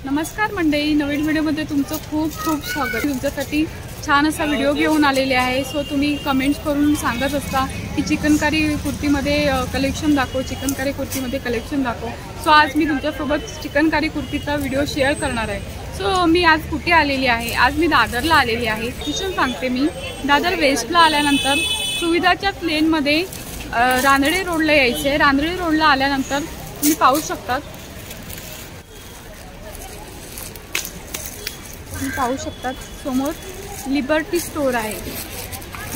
नमस्कार मंडळी, नवीन व्हिडिओमध्ये तुमचं खूप खूप स्वागत. तुमच्यासाठी छान असा व्हिडिओ घेऊन आलेले आहे. सो तुम्ही कमेंट्स करून सांगत असता की चिकनकारी कुर्तीमध्ये कलेक्शन दाखव, चिकनकारी कुर्तीमध्ये कलेक्शन दाखव. सो आज मी तुमच्यासोबत चिकनकारी कुर्तीचा व्हिडिओ शेअर करणार आहे. सो मी आज कुठे आलेली आहे? आज मी दादरला आलेली आहे. किशन सांगते मी. दादर वेस्टला आल्यानंतर सुविधाच्या लेनमध्ये रानडे रोडला यायचं आहे. रानडे रोडला आल्यानंतर तुम्ही पाहू शकतात, समोर लिबर्टी स्टोर आहे.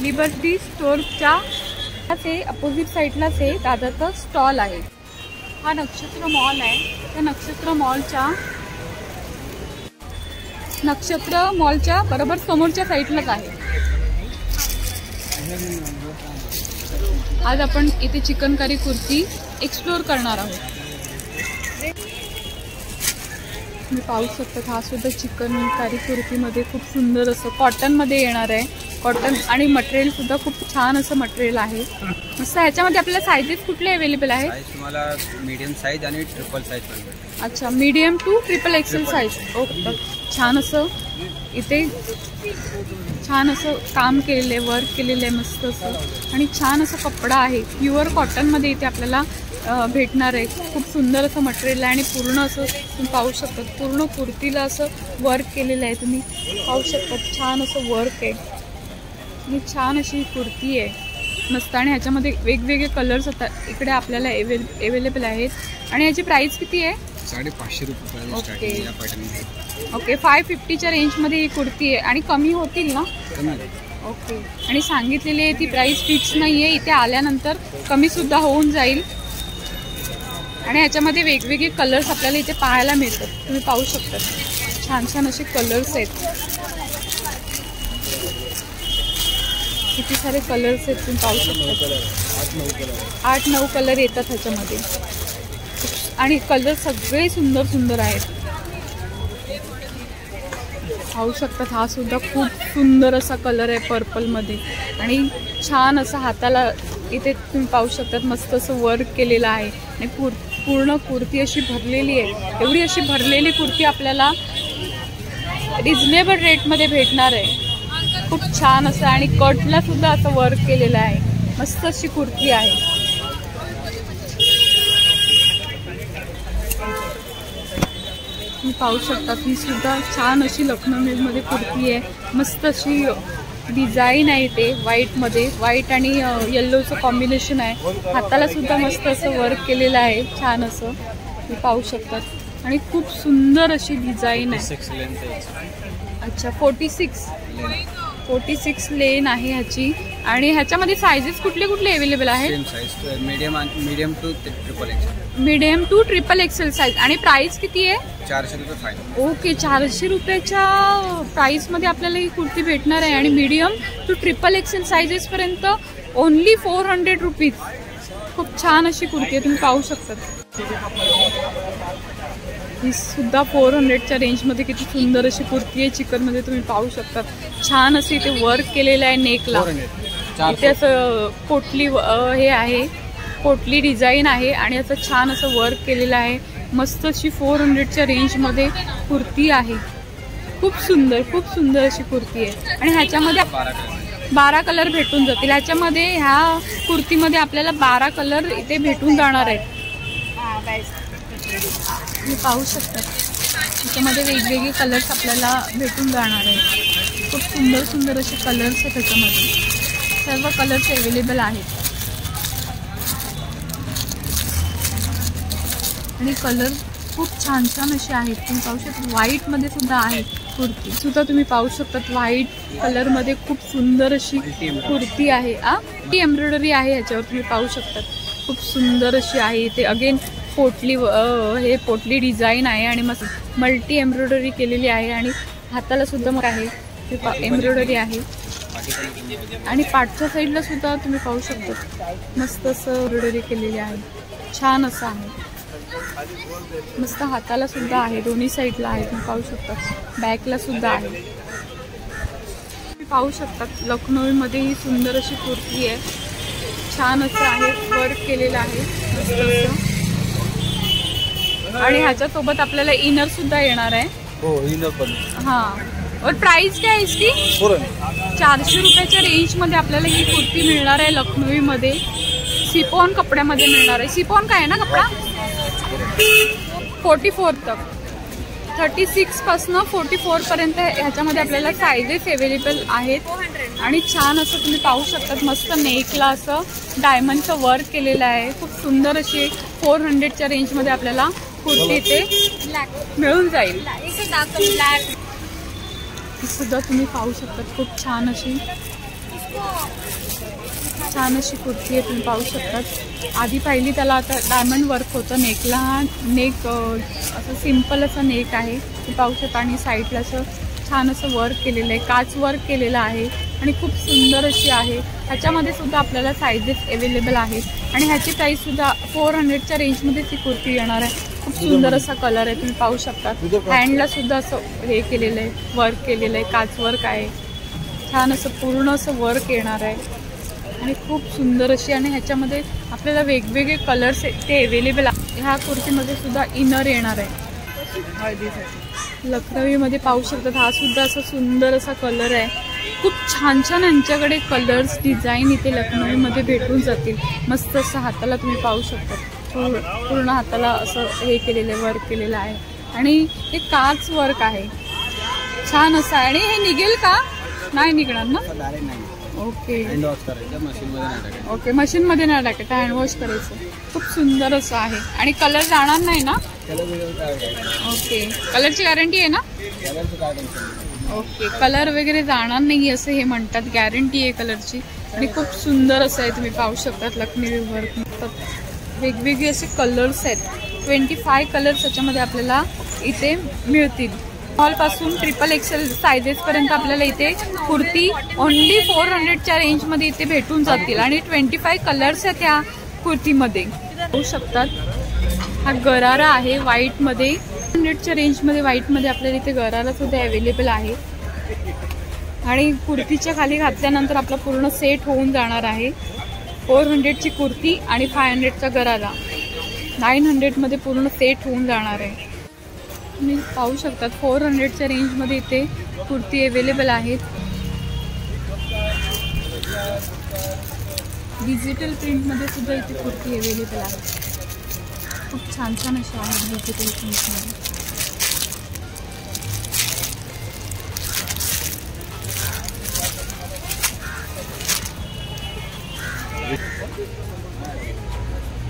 लिबर्टी स्टोरच्या ते अपोजिट साईडलाच हे दादरचा स्टॉल आहे. हा नक्षत्र मॉल आहे. त्या नक्षत्र मॉलच्या बरोबर समोरच्या साईडलाच आहे. आज आपण इथे चिकनकारी कुर्ती एक्सप्लोर करणार आहोत. तुम्ही पाहू शकता, हा सुद्धा चिकनकारी कुर्तीमध्ये खूप सुंदर असं कॉटनमध्ये येणार आहे. कॉटन आणि मटेरियल सुद्धा खूप छान असं मटेरियल आहे. मस्त. ह्याच्यामध्ये आपल्याला साईजेस कुठले अवेलेबल आहेत? तुम्हाला मीडियम साईज आणि ट्रिपल साईज पण. अच्छा, medium to triple XL size. Okay. छान असं इथे छान असं काम केलेलं आहे, वर्क केलेलं आहे मस्त असं. आणि छान असं कपडा आहे, प्युअर कॉटनमध्ये इथे आपल्याला भेटणार आहे. खूप सुंदर असं मटेरियल आहे आणि पूर्ण असं तुम्ही पाहू शकता, पूर्ण कुर्तीला असं वर्क केलेलं आहे. तुम्ही पाहू शकता, छान असं वर्क आहे आणि छान अशी कुर्ती आहे मस्त. आणि ह्याच्यामध्ये वेगवेगळे कलर्स आता इकडे आपल्याला अवेलेबल आहेत. आणि याची प्राइस किती आहे? 550 रुपये. ओके. 550च्या रेंजमध्ये ही कुर्ती आहे. आणि कमी होतील ना? ओके. आणि सांगितलेली आहे ती प्राइस फिक्स नाही आहे. इथे आल्यानंतर कमीसुद्धा होऊन जाईल. आणि ह्याच्यामध्ये वेगवेगळे कलर्स आपल्याला इथे पाहायला मिळतात. तुम्ही पाहू शकता, छान छान असे कलर्स आहेत. किती सारे कलर्स आहेत तुम्ही पाहू शकता. 8-9 कलर येतात ह्याच्यामध्ये. आणि कलर सगळे सुंदर सुंदर आहेत. पाहू शकतात, हा सुद्धा खूप सुंदर असा कलर आहे पर्पलमध्ये. आणि छान असं हाताला इथे तुम्ही पाहू शकतात मस्त असं वर्क केलेलं आहे. आणि पूर्ण कुर्ती अशी भरलेली आहे. एवढी अशी भरलेली कुर्ती आपल्याला रिजनेबल रेटमध्ये भेटणार आहे. खूप छान असं. आणि कटला सुद्धा असं वर्क केलेलं आहे. मस्त अशी कुर्ती आहे. तुम्ही पाहू शकता, ही सुद्धा छान अशी लखनौमध्ये कुर्ती आहे. मस्त अशी डिझाईन आहे. ते व्हाईटमध्ये, व्हाईट आणि येल्लोचं कॉम्बिनेशन आहे. हाताला सुद्धा मस्त असं वर्क केलेलं आहे छान असं. तुम्ही पाहू शकतात. आणि खूप सुंदर अशी डिझाईन आहे. अच्छा, 46 लेन आहे ह्याची. आणि ह्याच्यामध्ये सायझेस कुठले कुठले अवेलेबल आहेत? Medium to triple XL. Medium to triple XL size. आणि प्राइस किती आहे? 400 रुपये फायनल. ओके. 400 रुपयाच्या प्राईसमध्ये आपल्याला ही कुर्ती भेटणार आहे. आणि मीडियम टू ट्रिपल एक्सेल सायझेसपर्यंत ओनली 400 रुपीज. खूप छान अशी कुर्ती आहे. तुम्ही पाहू शकतात, ही सुद्धा 400च्या रेंजमध्ये किती सुंदर अशी कुर्ती आहे चिकनमध्ये. तुम्ही पाहू शकतात, छान असे इथे वर्क केलेलं आहे नेकला. इथे असं पोटली हे आहे, पोटली डिझाईन आहे. आणि असं छान असं वर्क केलेलं आहे. मस्त अशी 400च्या रेंजमध्ये कुर्ती आहे. खूप सुंदर अशी कुर्ती आहे. आणि ह्याच्यामध्ये 12 कलर भेटून जातील. ह्याच्यामध्ये ह्या कुर्तीमध्ये आपल्याला 12 कलर इथे भेटून जाणार आहेत. तुम्ही पाहू शकता, त्याच्यामध्ये वेगवेगळे कलर्स आपल्याला भेटून जाणार आहेत. खूप सुंदर असे कलर्स आहेत त्याच्यामध्ये. सर्व कलर्स अवेलेबल आहेत. आणि कलर खूप छान असे आहेत. तुम्ही पाहू शकता, व्हाईटमध्ये सुद्धा आहे कुर्ती सुद्धा. तुम्ही पाहू शकतात, व्हाईट कलरमध्ये खूप सुंदर अशी कुर्ती आहे. ती एम्ब्रॉयडरी आहे ह्याच्यावर. तुम्ही पाहू शकतात, खूप सुंदर अशी आहे. इथे अगेन हे पोटली डिझाईन आहे. आणि मस्त मल्टी एम्ब्रॉयडरी केलेली आहे. आणि हाताला सुद्धा मग आहे एम्ब्रॉयडरी आहे. आणि पाठच्या साईडला सुद्धा तुम्ही पाहू शकता, मस्त असं एम्ब्रॉयडरी केलेली आहे. छान असं आहे. मस्त हाताला सुद्धा आहे, दोन्ही साईडला आहे. तुम्ही पाहू शकता, बॅकला सुद्धा आहे. तुम्ही पाहू शकता, लखनौमध्ये ही सुंदर अशी कुर्ती आहे. छान असं आहे, वर्क केलेलं आहे मस्त असं. आणि ह्याच्यासोबत आपल्याला इनर सुद्धा येणार आहे। हो इनर पण। हाँ, और प्राइस क्या है इसकी? 400 रुपयाच्या रेंजमध्ये आपल्याला ही कुर्ती मिळणार आहे लखनौमध्ये। सिफॉन कपड्यामध्ये मिळणार आहे। सिफॉन का आहे ना कपडा? 44 तक, 36 पासून 44 पर्यंत ह्याच्यामध्ये आपल्याला साइजेस अवेलेबल आहेत। आणि छान असं तुम्ही पाहू शकतात, मस्त नेकला असं डायमंडचं वर्क केलेलं आहे। खूप सुंदर अशी 400च्या रेंजमध्ये आपल्याला कुर्ती इथे मिळून जाईल। सुद्धा तुम्ही पाहू शकतात, खूप छान अशी कुर्ती आहे, तुम्ही पाहू शकतात। आधी पाहिली त्याला आता डायमंड वर्क होतं नेकला। हा नेक असं सिंपल असं नेक आहे, तुम्ही पाहू शकता। आणि साईडला असं छान असं वर्क केलेलं आहे, काच वर्क केलेलं आहे आणि खूप सुंदर अशी आहे। ह्याच्यामध्ये सुद्धा आपल्याला साईजेस अवेलेबल आहेत आणि ह्याची प्राईस सुद्धा 400च्या रेंजमध्येच ही कुर्ती येणार आहे। खूप सुंदर असा कलर आहे, तुम्ही पाहू शकता। हँडला सुद्धा असं हे केलेलं आहे, वर्क केलेलं आहे, काच वर्क आहे। छान असं पूर्ण असं वर्क येणार आहे आणि खूप सुंदर अशी। आणि ह्याच्यामध्ये आपल्याला वेगवेगळे कलर्स ते अवेलेबल आहे। ह्या कुर्तीमध्ये सुद्धा इनर येणार आहे हळदीसाठी। लखनौमध्ये पाहू शकतात, हा सुद्धा असा सुंदर असा कलर आहे। खूप छान छान यांच्याकडे कलर्स डिझाईन इथे लखनौमध्ये भेटून जातील। मस्त असं हाताला तुम्ही पाहू शकता, पूर्ण हाताला असं हे केलेलं आहे, वर्क केलेलं आहे आणि हे काच वर्क आहे, छान असं आहे। आणि हे निघेल का? नाही निघणार ना? ओके ओके, मशीनमध्ये नाही टाकायचं, हँडवॉश करायचं। खूप सुंदर असं आहे आणि कलर जाणार नाही ना? ओके, कलरची गॅरंटी आहे ना? ओके, कलर वगैरे जाणार नाही असं हे म्हणतात, गॅरंटी आहे कलरची। आणि खूप सुंदर असं आहे, तुम्ही पाहू शकतात लखनवी वर्क। वेगवेगळे असे कलर्स आहेत, 25 कलर्स त्याच्यामध्ये आपल्याला इथे मिळतील। स्मॉल पासून XXL साइजेस पर्यंत आपल्याला इथे कुर्ती ओनली 400च्या रेंजमध्ये इथे भेटून जातील आणि 25 कलर्स आहेत या कुर्तीमध्ये, पाहू शकतात। हा गरारा आहे व्हाईटमध्ये, 100च्या रेंजमध्ये व्हाईटमध्ये आपल्याला इथे गरारा सुद्धा अवेलेबल आहे। आणि कुर्तीच्या खाली घातल्यानंतर आपला पूर्ण सेट होऊन जाणार आहे। 400ची कुर्ती आणि 500चा गरारा, 900मध्ये पूर्ण सेट होऊन जाणार आहे। तुम्ही पाहू शकतात 400च्या रेंजमध्ये इथे कुर्ती अवेलेबल आहेत। डिजिटल प्रिंटमध्ये सुद्धा इथे कुर्ती अवेलेबल आहे। खूप छान छान अशा आहेत डिजिटल प्रिंटमध्ये।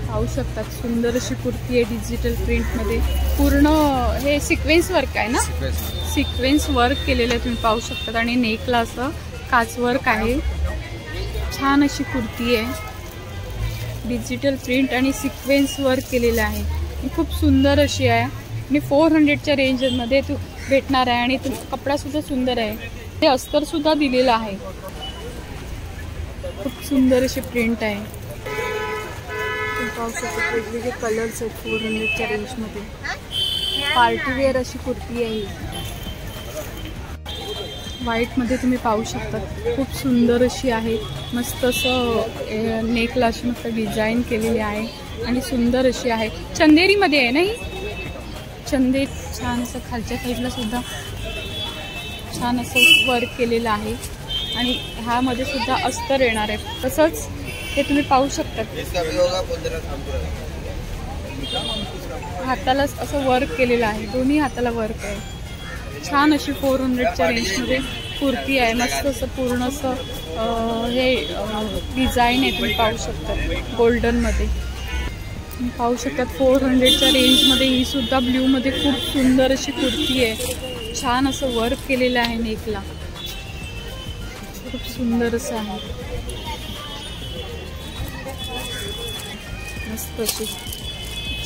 पाहू शकतात सुंदर अशी कुर्ती आहे डिजिटल प्रिंटमध्ये, पूर्ण हे सिक्वेन्स वर्क आहे ना? सिक्वेन्स वर्क केलेलं आहे, तुम्ही पाहू शकतात। आणि नेकला असं काच वर्क आहे, छान अशी कुर्ती आहे, डिजिटल प्रिंट आणि सिक्वेन्स वर्क केलेलं आहे, खूप सुंदर अशी आहे। आणि 400च्या रेंजमध्ये तू भेटणार आहे आणि कपडा सुद्धा सुंदर आहे, ते अस्तर सुद्धा दिलेलं आहे। खूप सुंदर अशी प्रिंट आहे, पाहू शकता। वेगवेगळे कलर्स आहेत 400च्या रेंजमध्ये, पार्टीवेअर अशी कुर्ती आहे। व्हाईटमध्ये तुम्ही पाहू शकता, खूप सुंदर अशी आहे। मस्त असं नेकला अशी मस्त डिझाईन केलेली आहे आणि सुंदर अशी आहे। चंदेरीमध्ये आहे ना ही? चंदेरी छान असं खालच्या साईडला सुद्धा छान असं वर्क केलेलं आहे आणि ह्यामध्ये सुद्धा अस्तर येणार आहे। तसंच हे तुम्ही पाहू शकता, हाताला असं वर्क केलेलं आहे, दोन्ही हाताला वर्क आहे। छान अशी 400च्या रेंजमध्ये कुर्ती आहे, मस्त असं पूर्ण असं हे डिझाईन आहे, तुम्ही पाहू शकता गोल्डनमध्ये। तुम्ही पाहू शकतात 400च्या रेंजमध्ये ही सुद्धा ब्ल्यूमध्ये खूप सुंदर अशी कुर्ती आहे, छान असं वर्क केलेलं आहे नेकला, खूप सुंदर असं आहे, मस्त अशी।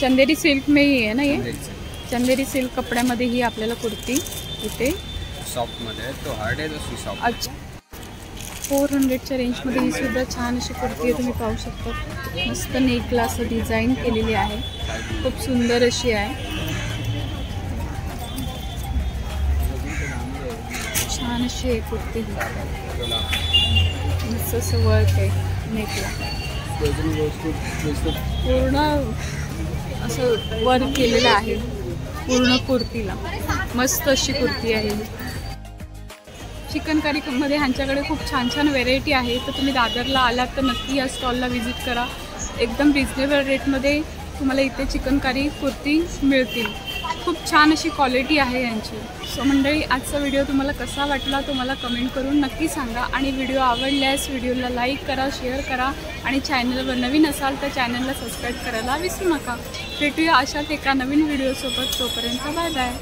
चंदेरी सिल्क में ही आहे ना हे? चंदेरी सिल्क कपड्यामध्ये ही आपल्याला कुर्ती इथे सॉफ्ट मध्ये, तो हार्ड आहे तो सॉफ्ट। अच्छा, 400च्या रेंजमध्ये ही सुद्धा छान अशी कुर्ती आहे, तुम्ही पाहू शकता। मस्त नेकला असं डिझाईन केलेली आहे, खूप सुंदर अशी आहे, छान अशी आहे कुर्ती, मस्त असं वर्क आहे नेकला, पूर्ण असं वर्क केलेलं आहे पूर्ण कुर्तीला. मस्त अशी कुर्ती आहे. चिकनकारीमध्ये ह्यांच्याकडे खूप छान छान व्हेरायटी आहे. तर तुम्ही दादरला आलात तर नक्की या स्टॉलला व्हिजिट करा. एकदम रिजनेबल रेटमध्ये तुम्हाला इथे चिकनकारी कुर्ती मिळतील. खूप छान अशी क्वालिटी आहे यांची. सो मंडळी, आजचा व्हिडिओ तुम्हाला कसा वाटला तो मला कमेंट करून नक्की सांगा. आणि व्हिडिओ आवडल्यास व्हिडिओला लाईक करा, शेअर करा आणि चॅनलवर नवीन असाल तर चॅनलला सबस्क्राईब करायला विसरू नका. भेटूया अशाच एका नवीन व्हिडिओसोबत. तोपर्यंत बाय बाय.